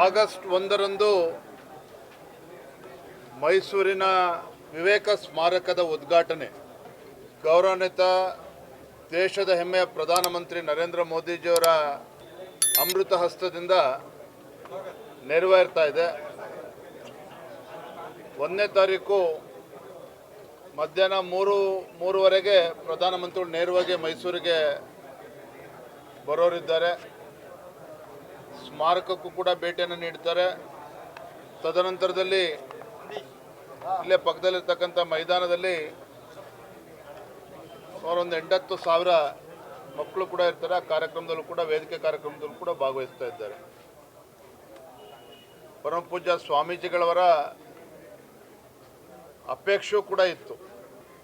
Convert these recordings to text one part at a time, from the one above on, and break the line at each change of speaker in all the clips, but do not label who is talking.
August 1ರಂದು ಮೈಸೂರಿನ ವಿವೇಕ ಸ್ಮಾರಕದ ಉದ್ಘಾಟನೆ ಗೌರವಾನ್ವಿತ ದೇಶದ ಹೆಮ್ಮೆಯ ಪ್ರಧಾನಮಂತ್ರಿ ನರೇಂದ್ರ ಮೋದಿಜಿಯವರ ಅಮೃತ ಹಸ್ತದಿಂದ ನೆರವೇರ್ತಾ ಇದೆ. 1ನೇ ತಾರೀಕು ಮಧ್ಯಾಹ್ನ 3:30ವರೆಗೆ ಪ್ರಧಾನಮಂತ್ರಿಗಳು ನೇರವಾಗಿ ಮೈಸೂರಿಗೆ ಬರೋರಿದ್ದಾರೆ. ಸ್ಮಾರಕಕ್ಕೂ ಕೂಡ ಭೇಟಿಯನ್ನು ನೀಡ್ತಾರೆ. ತದನಂತರದಲ್ಲಿ ಇಲ್ಲೇ ಪಕ್ಕದಲ್ಲಿರ್ತಕ್ಕಂಥ ಮೈದಾನದಲ್ಲಿ ಸುಮಾರು ಒಂದು 80,000 ಮಕ್ಕಳು ಕೂಡ ಇರ್ತಾರೆ. ಆ ಕಾರ್ಯಕ್ರಮದಲ್ಲೂ ಕೂಡ ವೇದಿಕೆ ಕಾರ್ಯಕ್ರಮದಲ್ಲೂ ಕೂಡ ಭಾಗವಹಿಸ್ತಾ ಇದ್ದಾರೆ. ಪರಮ ಪೂಜ್ಯ ಸ್ವಾಮೀಜಿಗಳವರ ಅಪೇಕ್ಷೆಯೂ ಕೂಡ ಇತ್ತು.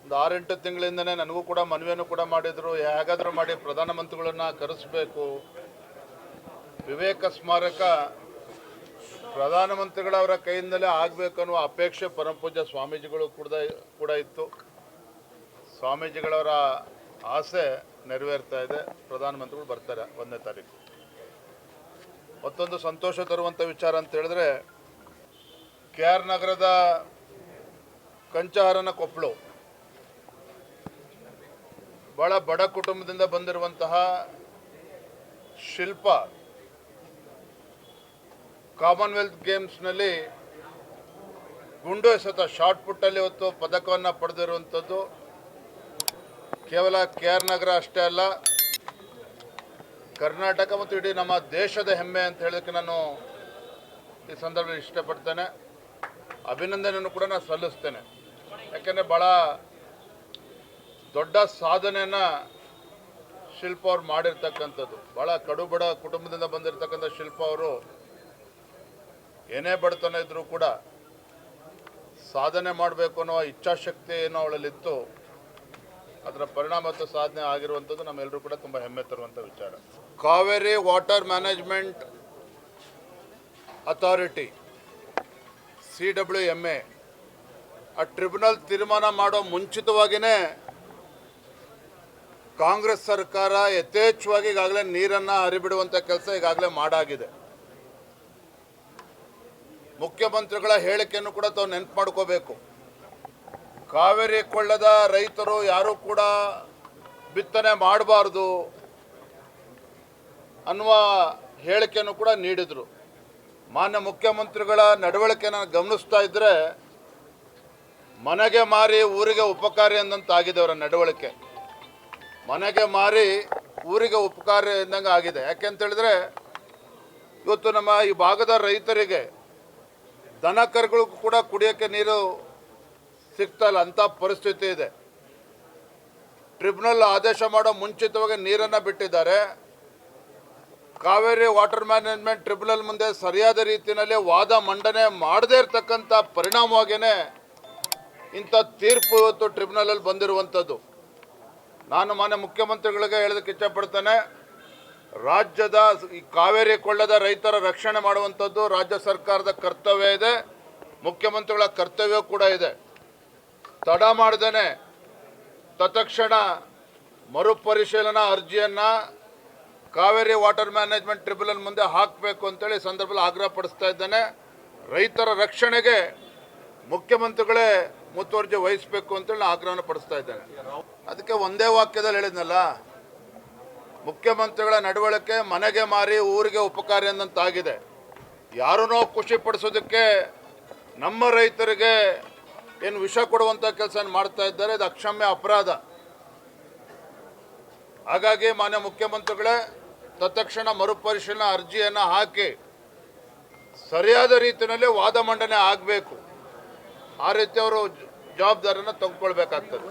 ಒಂದು 6-8 ತಿಂಗಳಿಂದನೇ ನನಗೂ ಕೂಡ ಮನವಿಯನ್ನು ಕೂಡ ಮಾಡಿದರು. ಹೇಗಾದರೂ ಮಾಡಿ ಪ್ರಧಾನಮಂತ್ರಿಗಳನ್ನ ಕರೆಸಬೇಕು, ವಿವೇಕ ಸ್ಮಾರಕ ಪ್ರಧಾನಮಂತ್ರಿಗಳವರ ಕೈಯಿಂದಲೇ ಆಗಬೇಕು ಅನ್ನುವ ಅಪೇಕ್ಷೆ ಪರಮ ಪೂಜ್ಯ ಸ್ವಾಮೀಜಿಗಳು ಕೂಡ ಇತ್ತು. ಸ್ವಾಮೀಜಿಗಳವರ ಆಸೆ ನೆರವೇರ್ತಾ ಇದೆ. ಪ್ರಧಾನಮಂತ್ರಿಗಳು ಬರ್ತಾರೆ 1ನೇ ತಾರೀಕು. ಮತ್ತೊಂದು ಸಂತೋಷ ತರುವಂಥ ವಿಚಾರ ಅಂತ ಹೇಳಿದ್ರೆ, KR ನಗರದ ಕಂಚಹರನ ಕೊಪ್ಪಳು ಬಹಳ ಬಡ ಕುಟುಂಬದಿಂದ ಬಂದಿರುವಂತಹ ಶಿಲ್ಪ ಕಾಮನ್ವೆಲ್ತ್ ಗೇಮ್ಸ್ನಲ್ಲಿ ಗುಂಡು ಎಸೆತ ಶಾರ್ಟ್ ಪುಟ್ಟಲ್ಲಿ ಇವತ್ತು ಪದಕವನ್ನು ಪಡೆದಿರುವಂಥದ್ದು ಕೇವಲ KR ನಗರ ಅಷ್ಟೇ ಅಲ್ಲ, ಕರ್ನಾಟಕ ಮತ್ತು ಇಡೀ ನಮ್ಮ ದೇಶದ ಹೆಮ್ಮೆ ಅಂತ ಹೇಳೋದಕ್ಕೆ ನಾನು ಈ ಸಂದರ್ಭದಲ್ಲಿ ಇಷ್ಟಪಡ್ತೇನೆ. ಅಭಿನಂದನೆಯನ್ನು ಕೂಡ ನಾನು ಸಲ್ಲಿಸ್ತೇನೆ. ಯಾಕೆಂದರೆ ಭಾಳ ದೊಡ್ಡ ಸಾಧನೆಯನ್ನು ಶಿಲ್ಪ ಅವ್ರು ಮಾಡಿರ್ತಕ್ಕಂಥದ್ದು. ಭಾಳ ಕಡುಬಡ ಕುಟುಂಬದಿಂದ ಬಂದಿರತಕ್ಕಂಥ ಶಿಲ್ಪ ಅವರು ಏನೇ ಬಡತನ ಇದ್ದರೂ ಕೂಡ ಸಾಧನೆ ಮಾಡಬೇಕು ಅನ್ನೋ ಇಚ್ಛಾಶಕ್ತಿ ಏನೋ ಅವಳಲ್ಲಿತ್ತು. ಅದರ ಪರಿಣಾಮ ಮತ್ತು ಸಾಧನೆ ಆಗಿರುವಂಥದ್ದು ನಮ್ಮೆಲ್ಲರೂ ಕೂಡ ತುಂಬ ಹೆಮ್ಮೆ ತರುವಂಥ ವಿಚಾರ. Kaveri water management authority CWMA ಆ ಟ್ರಿಬ್ಯುನಲ್ ತೀರ್ಮಾನ ಮಾಡೋ ಮುಂಚಿತವಾಗಿಯೇ ಕಾಂಗ್ರೆಸ್ ಸರ್ಕಾರ ಯಥೇಚ್ಛವಾಗಿ ಈಗಾಗಲೇ ನೀರನ್ನು ಹರಿಬಿಡುವಂಥ ಕೆಲಸ ಈಗಾಗಲೇ ಮಾಡಾಗಿದೆ. ಮುಖ್ಯಮಂತ್ರಿಗಳ ಹೇಳಿಕೆಯನ್ನು ಕೂಡ ತಾವು ನೆನಪು ಮಾಡ್ಕೋಬೇಕು. ಕಾವೇರಿ ಕೊಳ್ಳದ ರೈತರು ಯಾರೂ ಕೂಡ ಬಿತ್ತನೆ ಮಾಡಬಾರ್ದು ಅನ್ನುವ ಹೇಳಿಕೆಯನ್ನು ಕೂಡ ನೀಡಿದರು. ಮಾನ್ಯ ಮುಖ್ಯಮಂತ್ರಿಗಳ ನಡವಳಿಕೆಯನ್ನು ಗಮನಿಸ್ತಾ ಇದ್ದರೆ ಮನೆಗೆ ಮಾರಿ ಊರಿಗೆ ಉಪಕಾರಿ ಎಂದಂತಾಗಿದೆ ಅವರ ನಡವಳಿಕೆ. ಮನೆಗೆ ಮಾರಿ ಊರಿಗೆ ಉಪಕಾರಿ ಎಂದಂಗೆ ಆಗಿದೆ. ಯಾಕೆಂತ ಹೇಳಿದ್ರೆ ಇವತ್ತು ನಮ್ಮ ಈ ಭಾಗದ ರೈತರಿಗೆ ದನ ಕರುಗಳಿಗೂ ಕೂಡ ಕುಡಿಯೋಕ್ಕೆ ನೀರು ಸಿಗ್ತಾ ಇಲ್ಲ, ಅಂಥ ಪರಿಸ್ಥಿತಿ ಇದೆ. ಟ್ರಿಬ್ಯುನಲ್ ಆದೇಶ ಮಾಡೋ ಮುಂಚಿತವಾಗಿ ನೀರನ್ನು ಬಿಟ್ಟಿದ್ದಾರೆ. ಕಾವೇರಿ ವಾಟರ್ ಮ್ಯಾನೇಜ್ಮೆಂಟ್ ಟ್ರಿಬ್ಯುನಲ್ ಮುಂದೆ ಸರಿಯಾದ ರೀತಿಯಲ್ಲಿ ವಾದ ಮಂಡನೆ ಮಾಡದೇ ಇರತಕ್ಕಂಥ ಪರಿಣಾಮವಾಗಿಯೇ ಇಂಥ ತೀರ್ಪು ಇವತ್ತು ಟ್ರಿಬ್ಯುನಲಲ್ಲಿ ಬಂದಿರುವಂಥದ್ದು. ನಾನು ಮಾನ್ಯ ಮುಖ್ಯಮಂತ್ರಿಗಳಿಗೆ ಹೇಳೋದಕ್ಕೆ ಇಚ್ಛಪಡ್ತೇನೆ, ರಾಜ್ಯದ ಈ ಕಾವೇರಿ ಕೊಳ್ಳದ ರೈತರ ರಕ್ಷಣೆ ಮಾಡುವಂಥದ್ದು ರಾಜ್ಯ ಸರ್ಕಾರದ ಕರ್ತವ್ಯ ಇದೆ, ಮುಖ್ಯಮಂತ್ರಿಗಳ ಕರ್ತವ್ಯ ಕೂಡ ಇದೆ. ತಡ ಮಾಡ್ದೇನೆ ತತ್ಕ್ಷಣ ಮರುಪರಿಶೀಲನಾ ಅರ್ಜಿಯನ್ನು ಕಾವೇರಿ ವಾಟರ್ ಮ್ಯಾನೇಜ್ಮೆಂಟ್ ಟ್ರಿಬ್ಯುನಲ್ ಮುಂದೆ ಹಾಕಬೇಕು ಅಂತೇಳಿ ಸಂದರ್ಭದಲ್ಲಿ ಆಗ್ರಹ ಪಡಿಸ್ತಾ ಇದ್ದೇನೆ. ರೈತರ ರಕ್ಷಣೆಗೆ ಮುಖ್ಯಮಂತ್ರಿಗಳೇ ಮುತುವರ್ಜಿ ವಹಿಸಬೇಕು ಅಂತೇಳಿ ಆಗ್ರಹವನ್ನು ಪಡಿಸ್ತಾ ಇದ್ದೇನೆ. ಅದಕ್ಕೆ ಒಂದೇ ವಾಕ್ಯದಲ್ಲಿ ಹೇಳಿದ್ನಲ್ಲ, ಮುಖ್ಯಮಂತ್ರಿಗಳ ನಡವಳಿಕೆ ಮನೆಗೆ ಮಾರಿ ಊರಿಗೆ ಉಪಕಾರಿ ಎಂದಂತಾಗಿದೆ. ಯಾರನ್ನೋ ಖುಷಿ ಪಡಿಸೋದಕ್ಕೆ ನಮ್ಮ ರೈತರಿಗೆ ಏನು ವಿಷ ಕೊಡುವಂಥ ಕೆಲಸ ಮಾಡ್ತಾ ಇದ್ದಾರೆ. ಇದು ಅಕ್ಷಮ್ಯ ಅಪರಾಧ. ಹಾಗಾಗಿ ಮಾನ್ಯ ಮುಖ್ಯಮಂತ್ರಿಗಳೇ ತತ್ಕ್ಷಣ ಮರುಪರಿಶೀಲನಾ ಅರ್ಜಿಯನ್ನು ಹಾಕಿ ಸರಿಯಾದ ರೀತಿಯಲ್ಲಿ ವಾದ ಮಂಡನೆ ಆಗಬೇಕು. ಆ ರೀತಿ ಅವರು ಜವಾಬ್ದಾರಿಯನ್ನು ತೆಗೆದುಕೊಳ್ಬೇಕಾಗ್ತದೆ.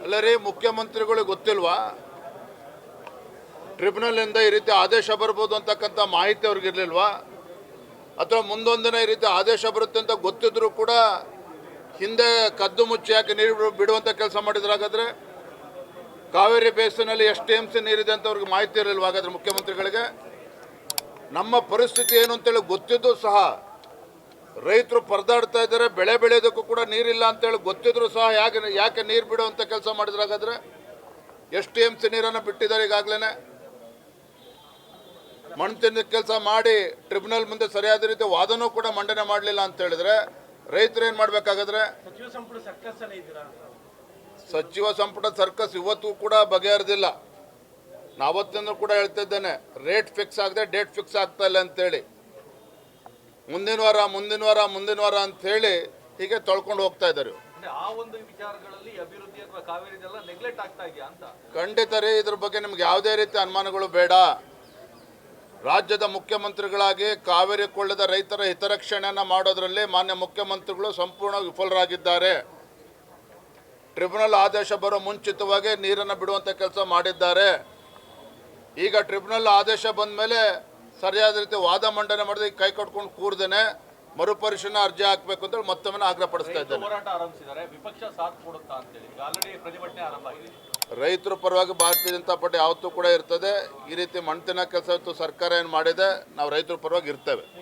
ಅಲ್ಲರಿ, ಮುಖ್ಯಮಂತ್ರಿಗಳಿಗೆ ಗೊತ್ತಿಲ್ವಾ ಟ್ರಿಬ್ಯುನಲಿಂದ ಈ ರೀತಿ ಆದೇಶ ಬರ್ಬೋದು ಅಂತಕ್ಕಂಥ ಮಾಹಿತಿ ಅವ್ರಿಗಿರ್ಲಿಲ್ವಾ? ಅಥವಾ ಮುಂದೊಂದಿನ ಈ ರೀತಿ ಆದೇಶ ಬರುತ್ತೆ ಅಂತ ಗೊತ್ತಿದ್ರು ಕೂಡ ಹಿಂದೆ ಕದ್ದು ಮುಚ್ಚಿ ಯಾಕೆ ನೀರು ಬಿಡುವಂಥ ಕೆಲಸ ಮಾಡಿದ್ರು? ಹಾಗಾದರೆ ಕಾವೇರಿ ಬೇಸಿನಲ್ಲಿ ಎಷ್ಟು TMC ನೀರಿದೆ ಅಂತ ಅವ್ರಿಗೆ ಮಾಹಿತಿ ಇರಲಿಲ್ವ? ಹಾಗಾದರೆ ಮುಖ್ಯಮಂತ್ರಿಗಳಿಗೆ ನಮ್ಮ ಪರಿಸ್ಥಿತಿ ಏನು ಅಂತೇಳಿ ಗೊತ್ತಿದ್ದು ಸಹ ರೈತರು ಪರದಾಡ್ತಾ ಇದ್ದಾರೆ, ಬೆಳೆ ಬೆಳೆಯೋದಕ್ಕೂ ಕೂಡ ನೀರಿಲ್ಲ ಅಂತೇಳಿ ಗೊತ್ತಿದ್ರು ಸಹ ಯಾಕೆ ನೀರು ಬಿಡುವಂಥ ಕೆಲಸ ಮಾಡಿದ್ರು? ಹಾಗಾದರೆ ಎಷ್ಟು TMC ನೀರನ್ನು ಬಿಟ್ಟಿದ್ದಾರೆ ಈಗಾಗಲೇ. ಮಣ್ಣು ತಿನ್ನ ಕೆಲಸ ಮಾಡಿ ಟ್ರಿಬ್ಯುನಲ್ ಮುಂದೆ ಸರಿಯಾದ ರೀತಿ ವಾದನೂ ಕೂಡ ಮಂಡನೆ ಮಾಡಲಿಲ್ಲ ಅಂತ ಹೇಳಿದ್ರೆ ರೈತರು ಏನು ಮಾಡಬೇಕಾಗಾದ್ರೆ? ಸಚಿವ ಸಂಪುಟ ಸರ್ಕಸ್ ಇವತ್ತು ಕೂಡ ಬಗೆಹರಿದಿಲ್ಲ. ನಾವತ್ತಿಂದ ಕೂಡ ಹೇಳ್ತಿದ್ದೇನೆ, ರೇಟ್ ಫಿಕ್ಸ್ ಆಗದೆ ಡೇಟ್ ಫಿಕ್ಸ್ ಆಗ್ತಾ ಇಲ್ಲ ಅಂತೇಳಿ. ಮುಂದಿನ ವಾರ ಅಂಥೇಳಿ ಹೀಗೆ ತೊಳ್ಕೊಂಡು ಹೋಗ್ತಾ ಇದ್ದಾರೆ.
ಆ ಒಂದು ವಿಚಾರಗಳಲ್ಲಿ ಅಭಿವೃದ್ಧಿ ಅಥವಾ ಕಾವೇರಿದೆಲ್ಲ ನೆಗ್ಲೆಕ್ಟ್ ಆಗ್ತಾ ಇದೆಯಾ ಅಂತ?
ಖಂಡಿತ ರೀ, ಇದ್ರ ಬಗ್ಗೆ ನಿಮ್ಗೆ ಯಾವುದೇ ರೀತಿ ಅನುಮಾನಗಳು ಬೇಡ. ರಾಜ್ಯದ ಮುಖ್ಯಮಂತ್ರಿಗಳಾಗಿ ಕಾವೇರಿ ಕೊಳ್ಳದ ರೈತರ ಹಿತರಕ್ಷಣೆಯನ್ನು ಮಾಡೋದರಲ್ಲಿ ಮಾನ್ಯ ಮುಖ್ಯಮಂತ್ರಿಗಳು ಸಂಪೂರ್ಣ ವಿಫಲರಾಗಿದ್ದಾರೆ. ಟ್ರಿಬ್ಯುನಲ್ ಆದೇಶ ಬರೋ ಮುಂಚಿತವಾಗಿ ನೀರನ್ನು ಬಿಡುವಂಥ ಕೆಲಸ ಮಾಡಿದ್ದಾರೆ. ಈಗ ಟ್ರಿಬ್ಯುನಲ್ ಆದೇಶ ಬಂದ ಮೇಲೆ ಸರಿಯಾದ ರೀತಿ ವಾದ ಮಂಡನೆ ಮಾಡಿದ್ರೆ ಕೈ ಕಟ್ಕೊಂಡು ಕೂರ್ದೇನೆ ಮರುಪರಿಶೀಲನಾ ಅರ್ಜಿ ಹಾಕಬೇಕು ಅಂತ ಮತ್ತೊಮ್ಮೆ ಆಗ್ರಹ ಪಡಿಸ್ತಾ ಇದ್ದಾರೆ.
ಹೋರಾಟ ಆರಂಭಿಸಿದ್ದಾರೆ, ವಿಪಕ್ಷ ಸಾಥ್ ಕೊಡುತ್ತಾ ಅಂತೇಳಿ ಆಲ್ರೆಡಿ ಪ್ರತಿಭಟನೆ ಆರಂಭ ಆಗಿದೆ.
ರೈತರ ಪರವಾಗಿ ಭಾರತೀಯ ಜನತಾ ಪಾರ್ಟಿ ಯಾವತ್ತೂ ಕೂಡ ಇರ್ತದೆ. ಈ ರೀತಿ ಮಣ್ತಿನ ಕೆಲಸ ಸರ್ಕಾರ ಏನು ಮಾಡಿದೆ, ನಾವು ರೈತರ ಪರವಾಗಿ ಇರ್ತೇವೆ.